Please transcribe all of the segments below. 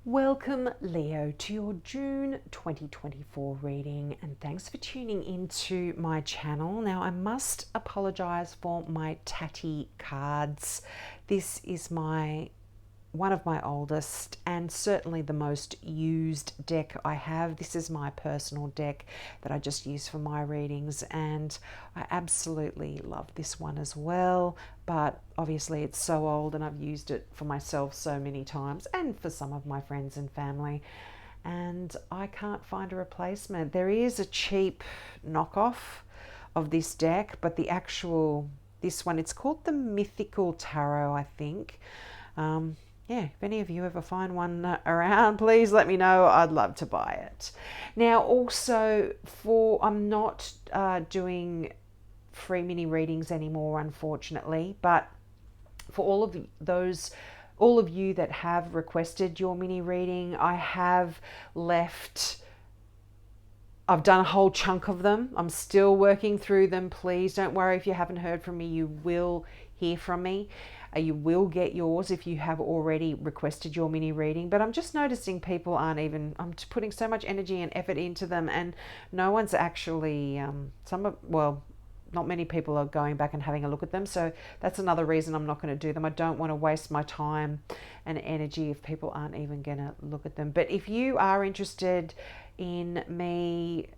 Welcome, Leo, to your June 2024 reading, and thanks for tuning into my channel. Now, I must apologize for my tatty cards. This is one of my oldest and certainly the most used deck I have. This is my personal deck that I just use for my readings, and I absolutely love this one as well. But obviously it's so old and I've used it for myself so many times and for some of my friends and family, and I can't find a replacement. There is a cheap knockoff of this deck, but this one, it's called the Mythical Tarot, I think. Yeah, if any of you ever find one around, please let me know. I'd love to buy it. Now, also, I'm not doing free mini readings anymore, unfortunately, but for all of you that have requested your mini reading, I've done a whole chunk of them. I'm still working through them. Please don't worry if you haven't heard from me. You will hear from me. You will get yours if you have already requested your mini reading. But I'm just noticing people I'm putting so much energy and effort into them, and no one's actually, not many people are going back and having a look at them. So that's another reason I'm not going to do them. I don't want to waste my time and energy if people aren't even going to look at them. But if you are interested in me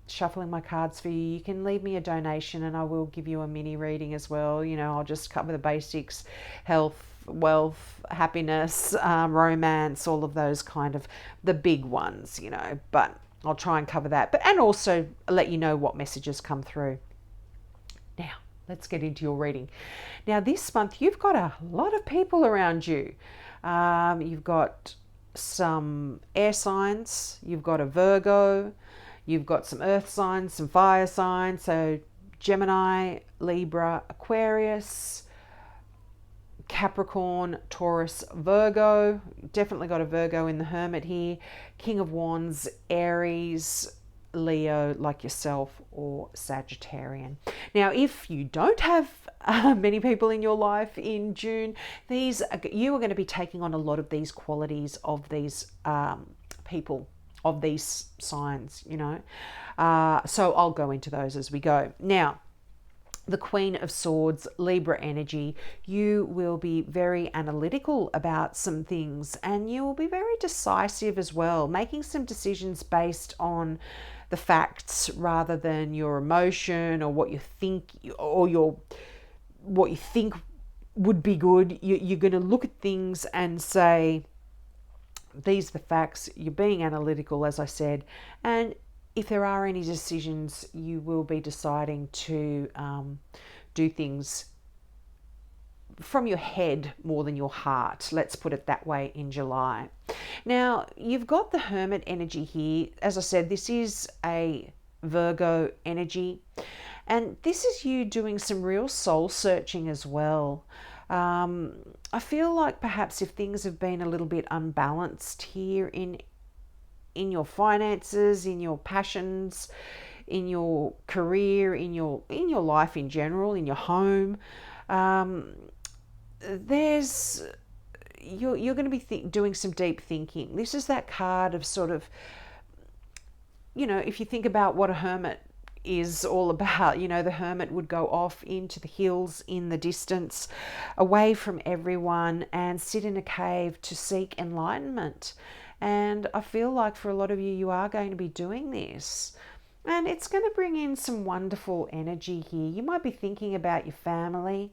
shuffling my cards for you, you can leave me a donation and I will give you a mini reading as well. I'll just cover the basics: health, wealth, happiness, romance, all of those kind of the big ones, but I'll try and cover that, and also let you know what messages come through. Now, let's get into your reading. Now, this month, you've got a lot of people around you. You've got some air signs, you've got a Virgo, you've got some earth signs, some fire signs, so Gemini, Libra, Aquarius, Capricorn, Taurus, Virgo. Definitely got a Virgo in the Hermit here. King of Wands, Aries, Leo, like yourself, or Sagittarian. Now, if you don't have many people in your life in June, you are going to be taking on a lot of these qualities of these people, of these signs, so I'll go into those as we go. Now, the Queen of Swords, Libra energy, you will be very analytical about some things, and you will be very decisive as well, making some decisions based on the facts rather than your emotion or what you think would be good. You're going to look at things and say, these are the facts. You're being analytical, as I said, and if there are any decisions, you will be deciding to do things from your head more than your heart. Let's put it that way in July. Now, you've got the Hermit energy here. As I said, this is a Virgo energy, and this is you doing some real soul searching as well. I feel like perhaps if things have been a little bit unbalanced here in your finances, in your passions, in your career, in your life in general, in your home, you're going to be doing some deep thinking. This is that card of sort of, if you think about what a hermit is all about, the hermit would go off into the hills in the distance, away from everyone, and sit in a cave to seek enlightenment. And I feel like for a lot of you, you are going to be doing this. And it's going to bring in some wonderful energy here. You might be thinking about your family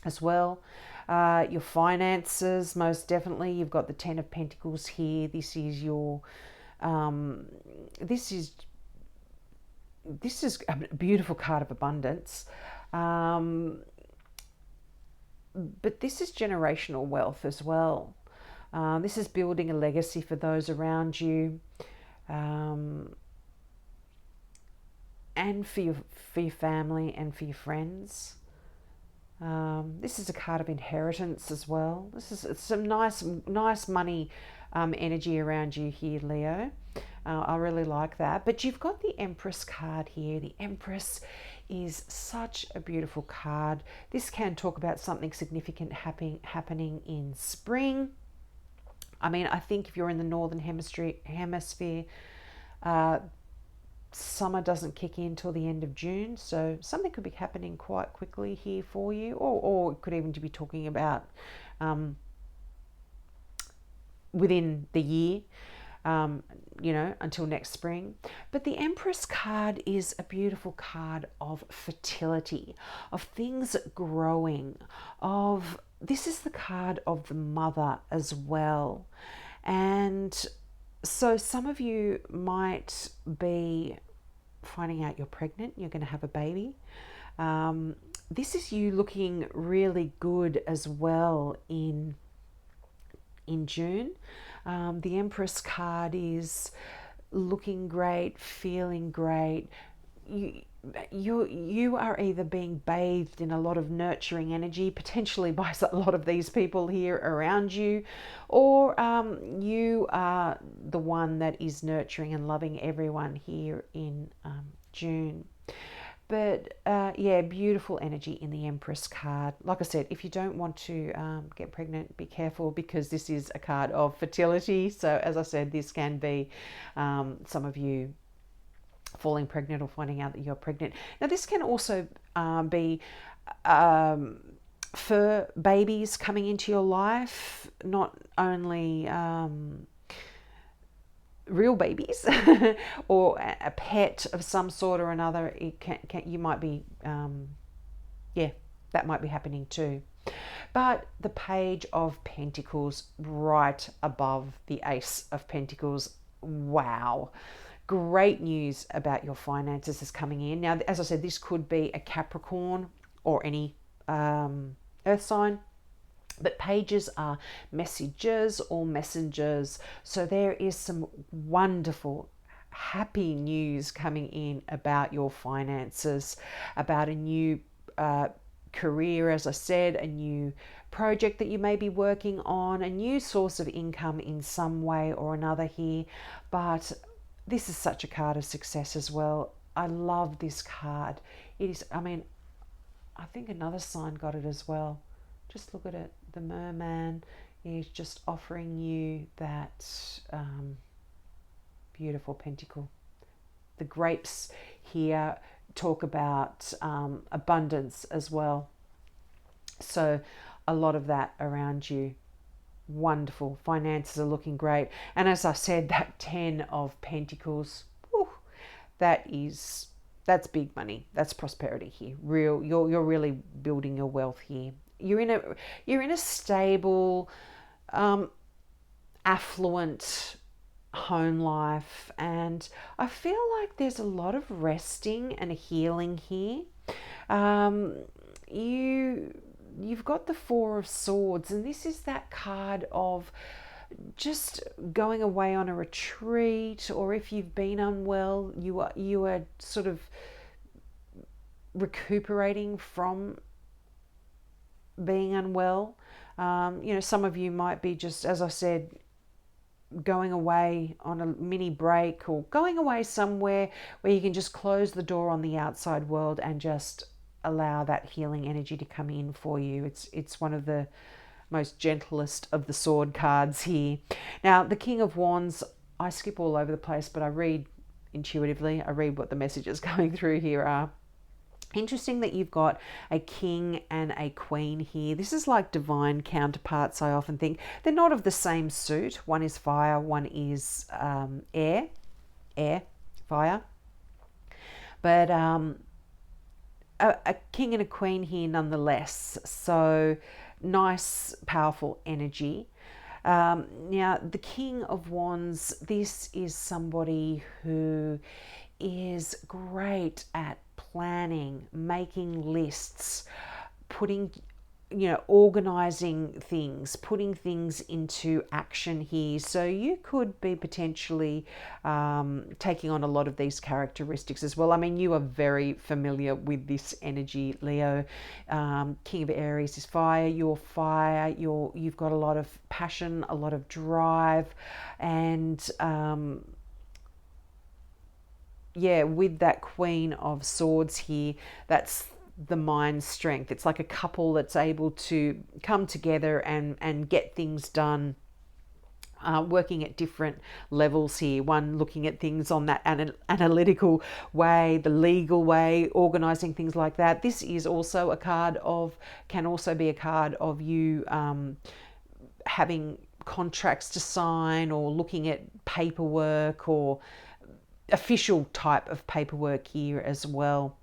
as well, your finances, most definitely. You've got the Ten of Pentacles here. This is your, this is a beautiful card of abundance. But this is generational wealth as well. This is building a legacy for those around you, and for your family and for your friends. This is a card of inheritance as well. This is some nice money energy around you here, Leo. I really like that. But you've got the Empress card here. The Empress is such a beautiful card. This can talk about something significant happening in spring. I mean, I think if you're in the northern hemisphere, summer doesn't kick in till the end of June, so something could be happening quite quickly here for you, or it could even be talking about within the year, until next spring. But the Empress card is a beautiful card of fertility, of things growing, of this is the card of the mother as well. And so some of you might be finding out you're pregnant, you're going to have a baby. This is you looking really good as well in June. The Empress card is looking great, feeling great. You are either being bathed in a lot of nurturing energy, potentially by a lot of these people here around you, or you are the one that is nurturing and loving everyone here in June. But yeah, beautiful energy in the Empress card. Like I said, if you don't want to get pregnant, be careful, because this is a card of fertility. So as I said, this can be some of you falling pregnant or finding out that you're pregnant. Now this can also be fur babies coming into your life, not only real babies or a pet of some sort or another. It you might be that might be happening too. But the Page of Pentacles right above the Ace of Pentacles, wow, great news about your finances is coming in. Now, as I said, this could be a Capricorn or any earth sign. But pages are messages or messengers. So there is some wonderful, happy news coming in about your finances, about a new career, as I said, a new project that you may be working on, a new source of income in some way or another here. But this is such a card of success as well. I love this card. It is, I mean, I think another sign got it as well. Just look at it. The merman is just offering you that beautiful pentacle. The grapes here talk about abundance as well. So a lot of that around you. Wonderful. Finances are looking great. And as I said, that 10 of Pentacles, whew, that's big money. That's prosperity here. You're really building your wealth here. You're in a stable, affluent home life, and I feel like there's a lot of resting and healing here. You've got the Four of Swords, and this is that card of just going away on a retreat, or if you've been unwell, you are sort of recuperating from being unwell. Some of you might be just, as I said, going away on a mini break, or going away somewhere where you can just close the door on the outside world and just allow that healing energy to come in for you. It's one of the most gentlest of the sword cards here. Now, the King of Wands, I skip all over the place, but I read intuitively. I read what the messages going through here are. Interesting that you've got a king and a queen here. This is like divine counterparts, I often think. They're not of the same suit. One is fire, one is air, fire. But a king and a queen here nonetheless. So nice, powerful energy. Now, the King of Wands, this is somebody who is great at planning, making lists, putting, organizing things, putting things into action here. So you could be potentially taking on a lot of these characteristics as well. I mean, you are very familiar with this energy, Leo. King of Aries is fire. You're fire. You've got a lot of passion, a lot of drive, and with that Queen of Swords here, that's the mind strength. It's like a couple that's able to come together and get things done working at different levels here. One looking at things on that analytical way, the legal way, organizing things like that. This is also a card of, can also be a card of you having contracts to sign, or looking at paperwork or official type of paperwork here as well.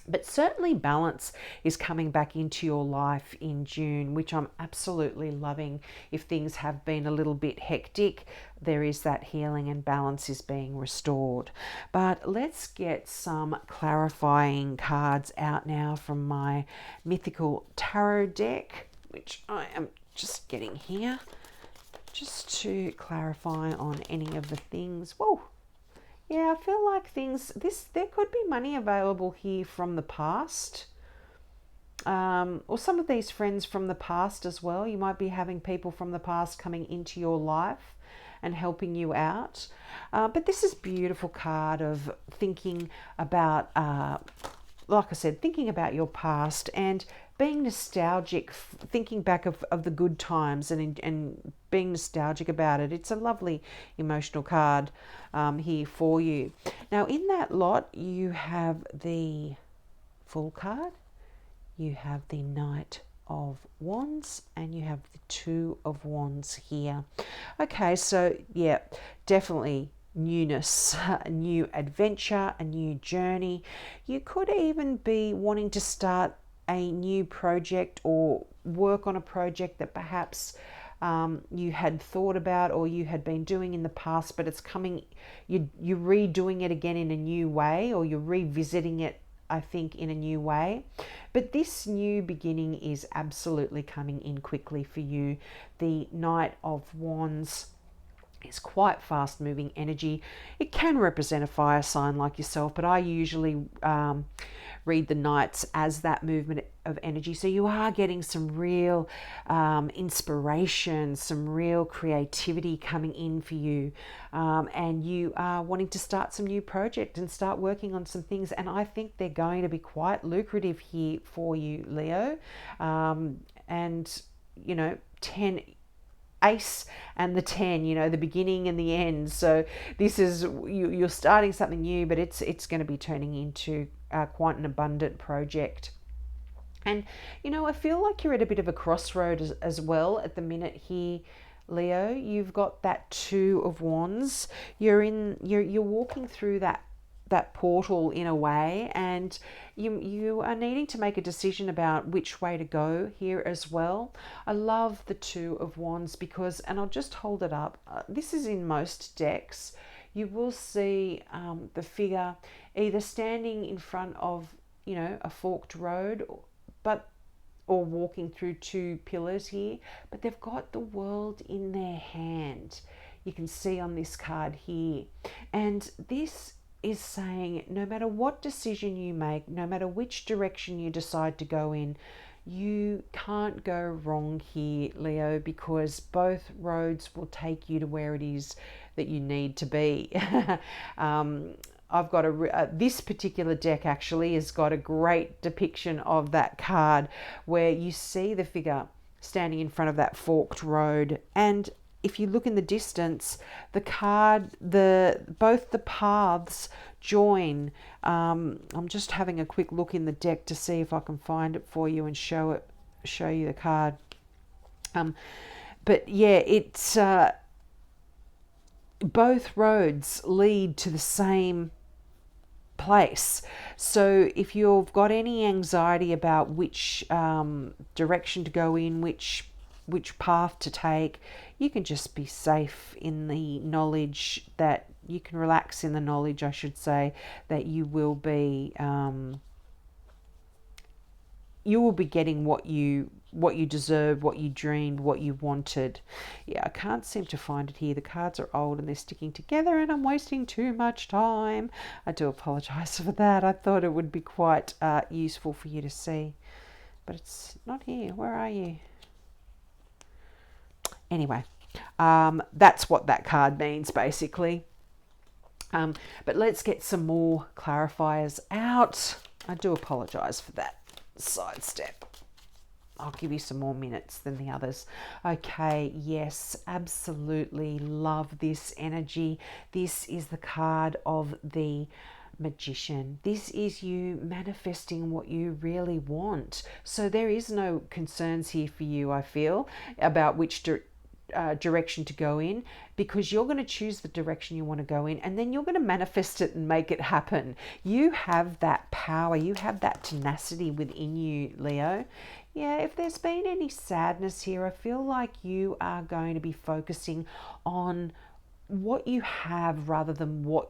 But certainly balance is coming back into your life in June, which I'm absolutely loving. If things have been a little bit hectic, there is that healing and balance is being restored. But let's get some clarifying cards out now from my Mythical Tarot deck, which I am just getting here, just to clarify on any of the things. Whoa. Yeah, I feel like there could be money available here from the past, or some of these friends from the past as well. You might be having people from the past coming into your life and helping you out. But this is a beautiful card of thinking about, like I said, thinking about your past and being nostalgic, thinking back of the good times and being nostalgic about it. It's a lovely emotional card here for you. Now in that lot, you have the Fool card, you have the Knight of Wands, and you have the Two of Wands here. Okay, so yeah, definitely newness, a new adventure, a new journey. You could even be wanting to start a new project or work on a project that perhaps you had thought about or you had been doing in the past, but it's coming, you're redoing it again in a new way, or you're revisiting it, I think, in a new way. But this new beginning is absolutely coming in quickly for you. The Knight of Wands is quite fast moving energy. It can represent a fire sign like yourself, but I usually read the Knights as that movement of energy. So you are getting some real inspiration, some real creativity coming in for you, and you are wanting to start some new project and start working on some things. And I think they're going to be quite lucrative here for you, Leo. And you know, 10 Ace and the 10, you know, the beginning and the end. So this is, you're starting something new, but it's going to be turning into quite an abundant project. And you know, I feel like you're at a bit of a crossroad as well at the minute here, Leo. You've got that Two of Wands. You're walking through that portal in a way, and you are needing to make a decision about which way to go here as well. I love the Two of Wands because, and I'll just hold it up, this is in most decks, you will see the figure either standing in front of, you know, a forked road, or walking through two pillars here, but they've got the world in their hand. You can see on this card here, and this is saying no matter what decision you make, no matter which direction you decide to go in, you can't go wrong here, Leo, because both roads will take you to where it is that you need to be. I've got this particular deck actually has got a great depiction of that card, where you see the figure standing in front of that forked road, and if you look in the distance, the card, both the paths join. I'm just having a quick look in the deck to see if I can find it for you and show you the card. But yeah, it's both roads lead to the same place. So if you've got any anxiety about which direction to go in, which path to take, you can just be safe in the knowledge that you can relax in the knowledge, I should say, that you will be getting what you deserve, what you dreamed, what you wanted. Yeah, I can't seem to find it here. The cards are old and they're sticking together and I'm wasting too much time. I do apologize for that. I thought it would be quite useful for you to see, but it's not here. Where are you? Anyway, that's what that card means basically. But let's get some more clarifiers out. I do apologize for that sidestep. I'll give you some more minutes than the others. Okay, yes, absolutely love this energy. This is the card of the Magician. This is you manifesting what you really want. So there is no concerns here for you, I feel, about which direction to go in, because you're going to choose the direction you want to go in, and then you're going to manifest it and make it happen. You have that power, you have that tenacity within you, Leo. Yeah, if there's been any sadness here, I feel like you are going to be focusing on what you have rather than what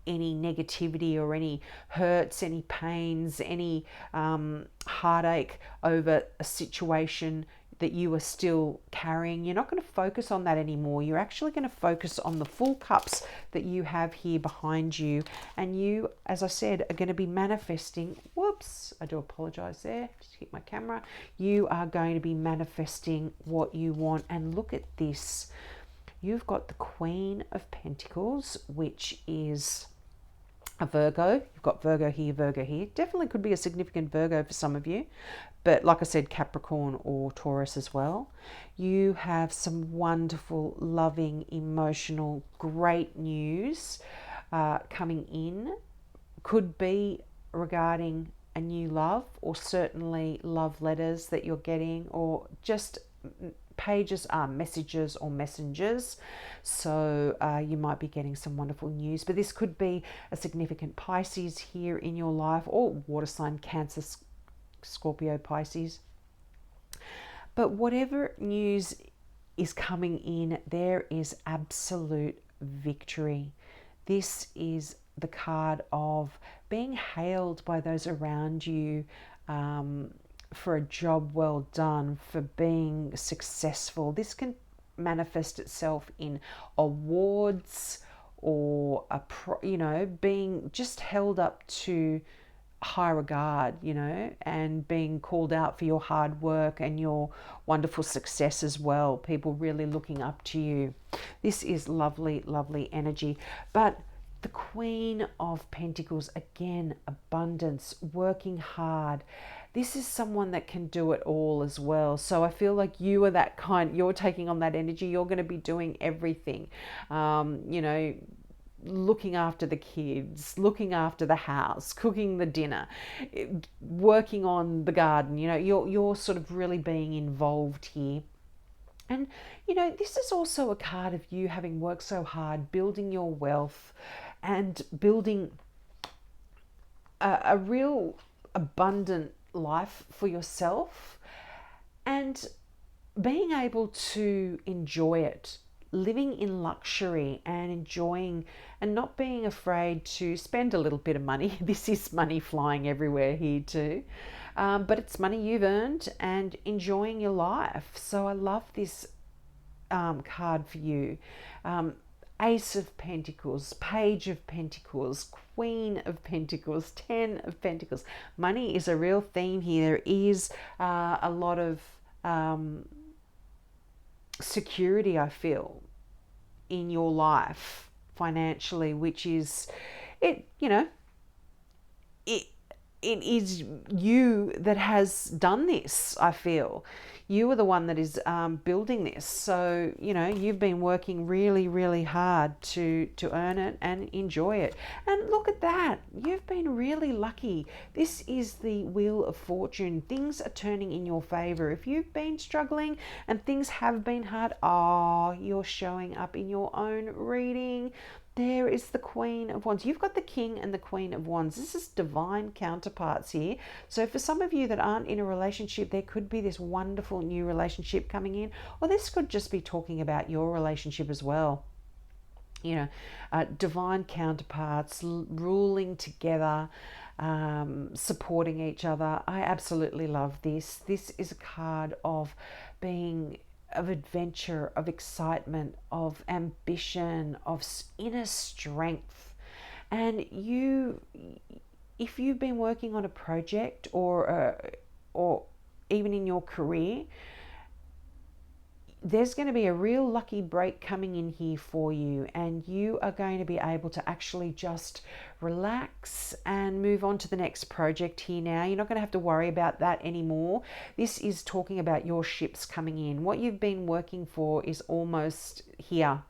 any negativity or any hurts, any pains, any heartache over a situation that you are still carrying. You're not going to focus on that anymore. You're actually going to focus on the full cups that you have here behind you. And you, as I said, are going to be manifesting. Whoops, I do apologize there. Just hit my camera. You are going to be manifesting what you want. And look at this. You've got the Queen of Pentacles, which is a Virgo. You've got Virgo here, Virgo here. Definitely could be a significant Virgo for some of you. But like I said, Capricorn or Taurus as well. You have some wonderful, loving, emotional, great news coming in. Could be regarding a new love, or certainly love letters that you're getting, or just pages, messages or messengers. So you might be getting some wonderful news, but this could be a significant Pisces here in your life, or water sign, Cancer, Scorpio, Pisces. But whatever news is coming in, there is absolute victory. This is the card of being hailed by those around you, for a job well done, for being successful. This can manifest itself in awards, or being just held up to high regard, and being called out for your hard work and your wonderful success as well. People really looking up to you. This is lovely, lovely energy. But the Queen of Pentacles, again, abundance, working hard. This is someone that can do it all as well. So I feel like you are that kind, you're taking on that energy. You're going to be doing everything, looking after the kids, looking after the house, cooking the dinner, working on the garden. You're sort of really being involved here. And, this is also a card of you having worked so hard, building your wealth and building a real abundant life for yourself, and being able to enjoy it, living in luxury and enjoying, and not being afraid to spend a little bit of money. This is money flying everywhere here too. But it's money you've earned, and enjoying your life. So I love this card for you. Ace of Pentacles, Page of Pentacles, Queen of Pentacles, Ten of Pentacles. Money is a real theme here. There is a lot of security, I feel, in your life financially, which is it is you that has done this. I feel you are the one that is building this. So you've been working really, really hard to earn it and enjoy it. And look at that, you've been really lucky. This is the Wheel of Fortune. Things are turning in your favor. If you've been struggling and things have been hard, you're showing up in your own reading. There is the Queen of Wands. You've got the King and the Queen of Wands. This is divine counterparts here. So for some of you that aren't in a relationship, there could be this wonderful new relationship coming in, or this could just be talking about your relationship as well. Divine counterparts ruling together, supporting each other. I absolutely love this. This is a card of adventure, of excitement, of ambition, of inner strength. And if you've been working on a project, or even in your career, there's going to be a real lucky break coming in here for you, and you are going to be able to actually just relax and move on to the next project here now. You're not going to have to worry about that anymore. This is talking about your ships coming in. What you've been working for is almost here.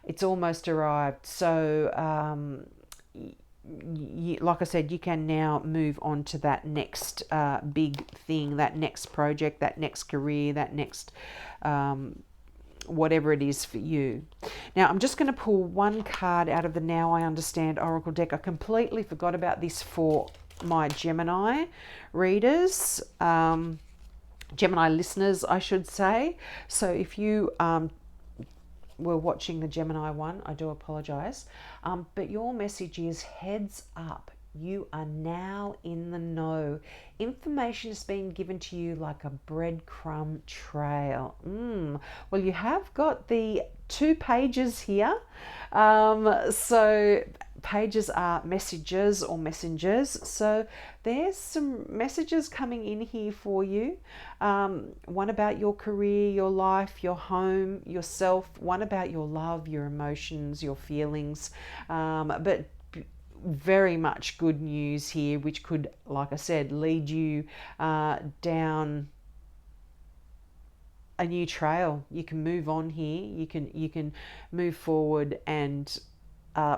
It's almost arrived. So like I said, you can now move on to that next big thing, that next project, that next career, that next whatever it is for you. Now, I'm just going to pull one card out of the Now I Understand Oracle deck. I completely forgot about this for my Gemini readers, Gemini listeners, I should say. So if you were watching the Gemini one, I do apologize. But your message is heads up. You are now in the know. Information is being given to you like a breadcrumb trail. Well, you have got the 2 pages here. So pages are messages or messengers. So there's some messages coming in here for you. One about your career, your life, your home, yourself. One about your love, your emotions, your feelings. But very much good news here, which could, like I said, lead you down a new trail. You can move on here. You can move forward and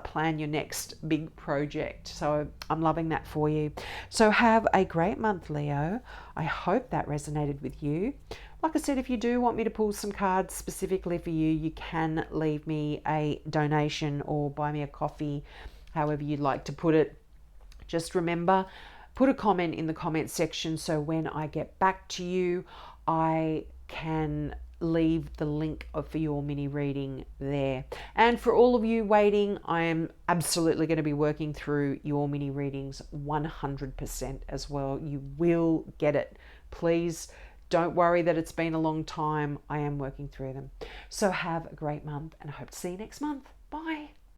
plan your next big project. So I'm loving that for you. So have a great month, Leo. I hope that resonated with you. Like I said, if you do want me to pull some cards specifically for you, you can leave me a donation or buy me a coffee, however you'd like to put it. Just remember, put a comment in the comment section so when I get back to you, I can leave the link for your mini reading there. And for all of you waiting, I am absolutely going to be working through your mini readings 100% as well. You will get it. Please don't worry that it's been a long time. I am working through them. So have a great month and I hope to see you next month. Bye.